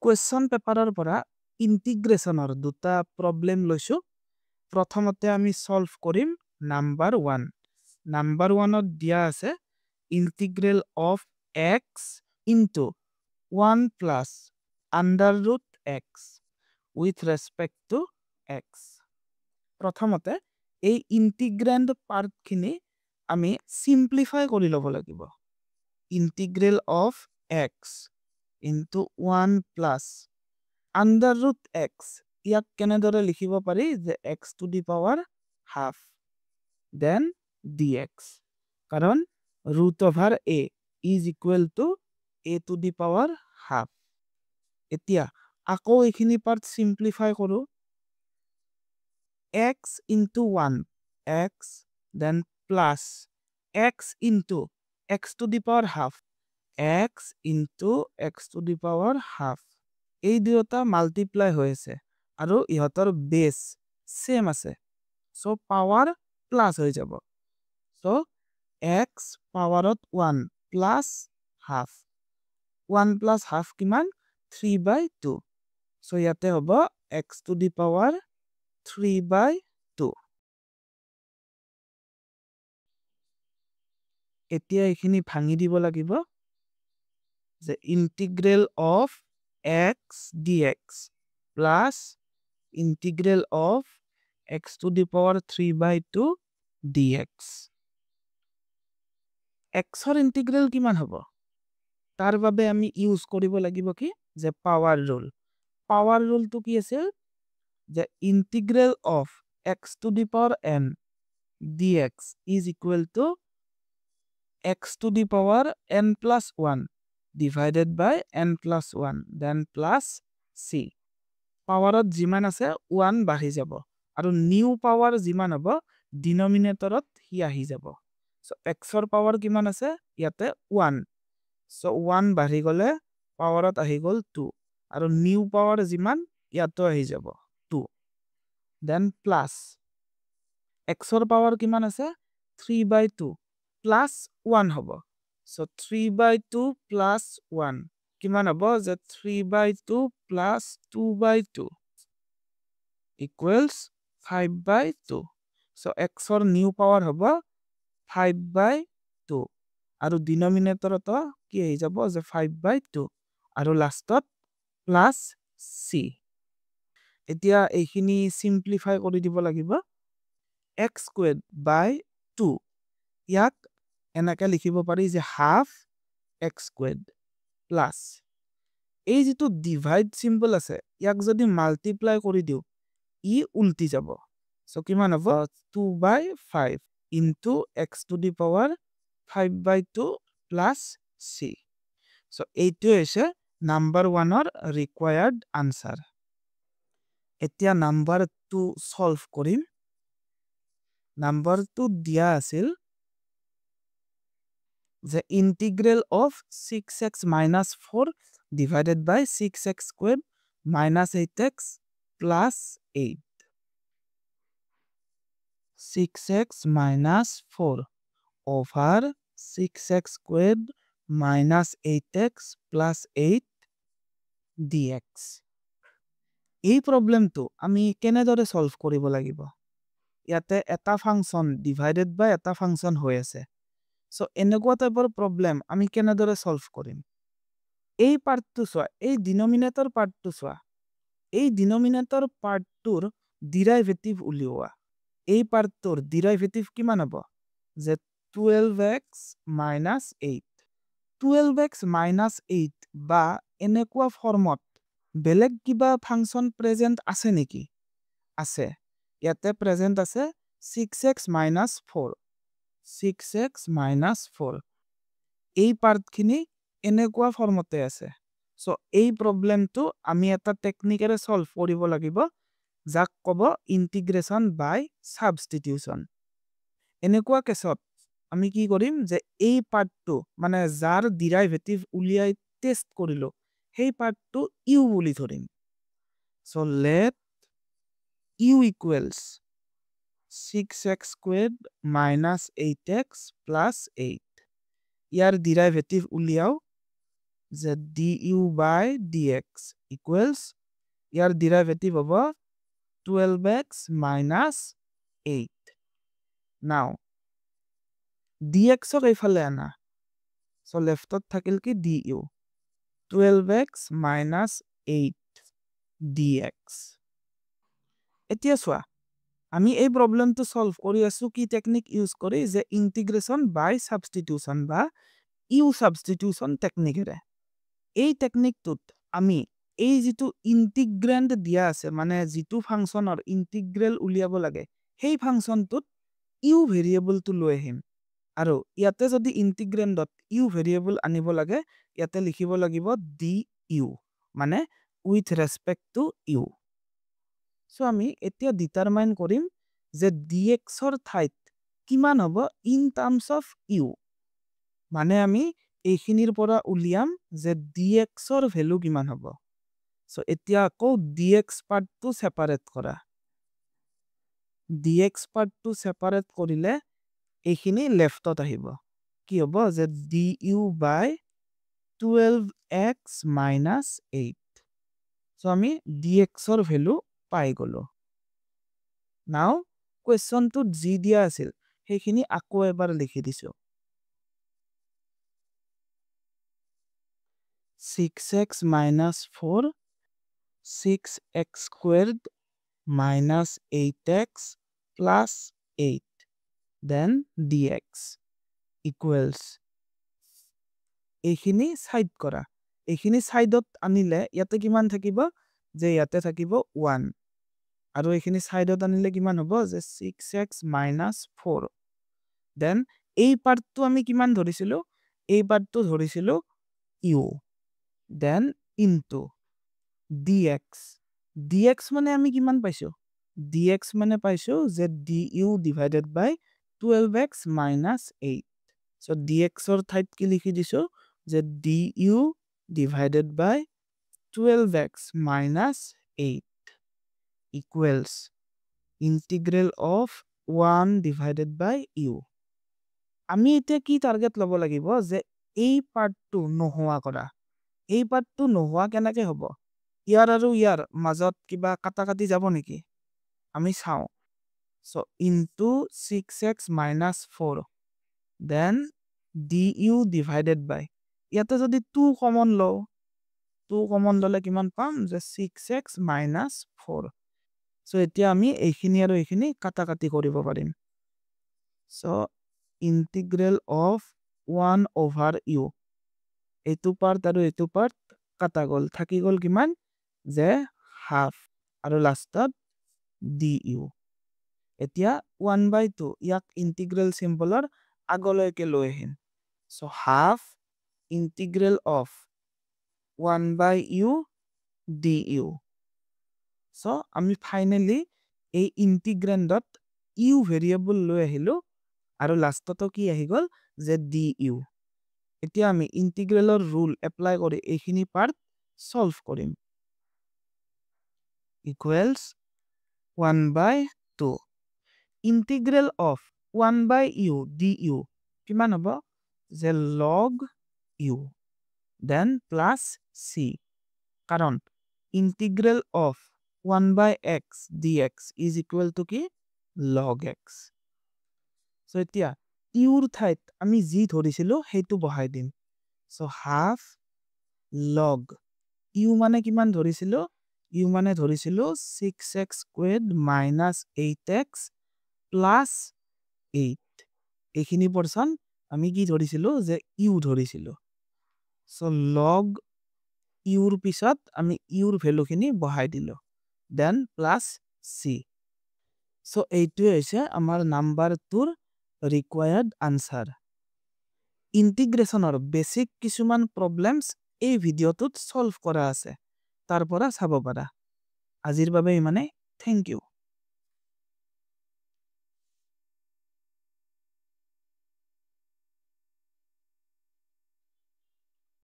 question paper পৰা ইন্টিগ্ৰেশনৰ দুটা problem লৈছো প্ৰথমতে আমি solve কৰিম number 1 number 1 ত দিয়া আছে integral of x into 1 plus under root x with respect to x প্ৰথমতে এই integrand part খিনি আমি simplify কৰি ল'ব লাগিব integral of x into 1 plus under root x ইয়াক কেনেদৰে লিখিব পাৰি যে x to the power half then dx কাৰণ root over a is equal to a to the power half এতিয়া আকৌ এইখিনি part simplify কৰো x into 1 x then plus x into x to the power half x into x to the power half এই দুটা multiply হৈছে আৰু ইহতৰ base same আছে সো পাৱাৰ প্লাস হৈ যাব so x পাৱাৰত 1 plus half 1 plus half কিমান 3/2 so ইয়াতে হ'ব x to the power 3/2 এতিয়া এইখিনি ভাঙি দিব লাগিব যে integral of x dx plus integral of x to the power 3/2 dx x or integral কিমান হ'ব তাৰ বাবে আমি ইউজ কৰিব লাগিব কি যে পাৱাৰ ৰুল তো কি আছে যে integral of x to the power n dx is equal to x to the power n plus 1 divided by n plus 1 then plus c পাৱাৰত যিমান আছে 1 বাঢ়ি যাব আৰু নিউ পাৱাৰ যিমান হ'ব ডিনোমিনেটৰত হি আহি যাব সো x ৰ পাৱাৰ কিমান আছে ইয়াতে 1 সো 1 বাঢ়ি গলে পাৱাৰত আহি গল 2 আৰু নিউ পাৱাৰ যিমান ইয়াতো আহি যাব 2 then plus x ৰ পাৱাৰ কিমান আছে 3/2 plus 1 হ'ব so 3/2 plus 1 কিমান হ'ব যে 3/2 plus 2/2 equals 5/2 so x ৰ নিউ পাৱাৰ হ'ব 5/2 আৰু ডিনোমিনেটৰত কি আহি যাব যে 5/2 আৰু লাষ্টত প্লাস c এতিয়া এইখিনি সিম্পলিফাই কৰি দিব লাগিব x squared by 2 ইয়াক এনেকৈ লিখিব পাৰি যে হাফ x squared plus এই যেটো ডিভাইড সিম্বল আছে ইয়াক যদি মাল্টিপ্লাই কৰি দিও ই উল্টি যাব সো কিমান হ'ব 2/5 into x to the power 5/2 plus c so এইটো হৈছে নাম্বাৰ 1 ৰ ৰিকোয়াৰ্ড আনসাৰ এতিয়া নাম্বাৰ 2 সলভ কৰিম নাম্বাৰ 2 দিয়া আছিল the integral of 6x minus 4 divided by 6x squared minus 8x plus 8 6x minus 4 over 6x squared minus 8x plus 8 dx এই প্ৰবলেমটো আমি কেনেদৰে সলভ কৰিব লাগিব ইয়াতে এটা ফাংচন ডিভাইডেড বাই এটা ফাংচন হৈ আছে সো এনেকুৱা টাইপৰ প্ৰবলেম আমি কেনেদৰে সলভ কৰিম এই পাৰ্টটো চোৱা এই ডিনোমিনেটৰ পাৰ্টটো চোৱা এই ডিনোমিনেটৰ পাৰ্টটোৰ ডেৰিভেটিভ উলিওৱা এই পাৰ্টটোৰ ডেৰিভেটিভ কিমান হ'ব যে 12x minus 8 12x minus 8 বা এনেকুৱা ফৰ্মত বেলেগ কিবা ফাংচন প্ৰেজেন্ট আছে নেকি আছে ইয়াতে প্ৰেজেন্ট আছে 6x minus 4 6x minus 4 এই পাৰ্টখিনি এনেকুৱা ফৰ্মতে আছে সো এই প্ৰবলেমটো আমি এটা টেকনিকেৰে সলভ কৰিব লাগিব যাক ক'ব ইন্টিগ্ৰেশন বাই সাবস্টিটিউশন এনেকুৱা কেছত আমি কি কৰিম যে এই পাৰ্টটো মানে যাৰ ডেৰিভেটিভ উলিয়াই টেস্ট কৰিলো সেই পাৰ্টটো u বুলি ধৰিম so let u equals 6x squared minus 8x plus 8 ইয়াৰ ডেৰিভেটিভ উলিয়াও যে du by dx equals year derivative হ'ব 12x minus 8. Now dx ক এইফালে আনা, so leftত থাকিল কি du 12x minus 8 dx. এতিয়া চোৱা আমি এই প্ৰবলেমটো সলভ কৰি আছো কি টেকনিক ইউজ কৰি যে ইন্টিগ্ৰেশন বাই সাবস্টিটিউশন বা ইউ সাবস্টিটিউশন টেকনিকেৰে। এই টেকনিকটোত আমি এই যেটো ইন্টিগ্ৰেন্ড দিয়া আছে মানে যেটো ফাংশনৰ ইন্টিগ্ৰেল উলিয়াব লাগে সেই ফাংশনটোত ইউ ভেৰিয়েবলটো লৈ আহিম আৰু ইয়াতে যদি ইন্টিগ্ৰেন্ডত ইউ ভেৰিয়েবল আনিব লাগে ইয়াতে লিখিব লাগিব du মানে উইথ ৰেসপেক্ট টু ইউ। সো আমি এতিয়া ডিটাৰমাইন কৰিম যে dx ৰ ঠাইত কিমান হ'ব ইন টাৰ্মস অফ ইউ, মানে আমি এইখিনিৰ পৰা উলিয়াম যে dx ৰ ভ্যালু কিমান হ'ব। সো এতিয়া আকৌ dx পাৰ্টটো সেপাৰেট কৰা, dx পাৰ্টটো সেপাৰেট কৰিলে এইখিনি লেফটত আহিব, কি হ'ব যে du by 12x minus 8। So আমি dx ৰ ভ্যালু পাই গলো। নাও কোৱেশ্চনটোত যি দিয়া আছিল সেইখিনি আকৌ এবাৰ লিখি দিছো, 6x minus 4 6x squared minus 8x plus 8 then dx equals এইখিনি সাইড কৰা, এইখিনি সাইডত আনিলে ইয়াতে কিমান থাকিব যে ইয়াতে থাকিব 1 আৰু এইখিনি সাইডত আনিলে কিমান হ'ব যে 6x minus 4 then এই পাৰ্টটো আমি কিমান ধৰিছিলো, এই পাৰ্টটো ধৰিছিলো u then into dx, dx মানে আমি কিমান পাইছো, dx মানে পাইছো যে du divided by 12x minus 8। so dx ৰ ঠাইত কি লিখি দিছো যে du divided by 12x minus 8 equals integral of 1 divided by u। আমি এতিয়া কি টার্গেট লব লাগিব যে এই পার্টটো নোহোৱা কৰা, এই পাৰ্টটো নোহোৱা কেনেকে হ'ব, ইয়াৰ আৰু ইয়াৰ মাজত কিবা কাটা কাটি যাব নেকি, আমি চাও। so into 6x minus 4 then du divided by ইয়াতে যদি 2 কমন লও 2 কমন ললে কিমান পাম যে 6x minus 4। so এতিয়া আমি এইখিনি আৰু এইখিনি কাটা কাটি কৰিব পাৰিম। so integral of 1 over u, এইটো পাৰ্ট আৰু এইটো পাৰ্ট কাটা গল, থাকি গল কিমান যে হাফ আৰু লাষ্টত du। এতিয়া 1/2 ইয়াক ইন্টিগ্ৰেল সিম্বলৰ আগলৈকে লৈ আহিম, so half integral of 1/u du। so আমি ফাইনালি এই ইন্টিগ্ৰেন্ডত u ভেৰিয়েবল লৈ আহিলো আৰু লাষ্টতো কি আহি গল যে du। এতিয়া আমি ইন্টিগ্ৰেলৰ ৰুল এপ্লাই কৰি এইখিনি পাৰ্ট সলভ কৰিম, equals 1/2 integral of 1/u du কিমান হ'ব যে log u then plus c, কাৰণ integral of 1/x dx is equal to কি log x। so এতিয়া ইউৰ ঠাইত আমি যি ধৰিছিলো সেইটো বহাই দিম, so half log u মানে কিমান ধৰিছিলো, u মানে ধৰিছিলো 6x squared minus 8x plus 8, এইখিনি পৰচন আমি কি ধৰিছিলো যে u ধৰিছিলো, so log uৰ পিছত আমি uৰ ভ্যালু খিনি বহাই দিলো then plus c। so এইটোৱে হৈছে আমাৰ নাম্বাৰ 2ৰ required answer। ইন্টিগ্ৰেশনৰ বেসিক কিছুমান প্ৰবলেমছ এই ভিডিঅ'টোত সলভ কৰা আছে, তাৰ পৰা চাব পাৰা। আজিৰ বাবে ইমানে, থ্যাংক ইউ।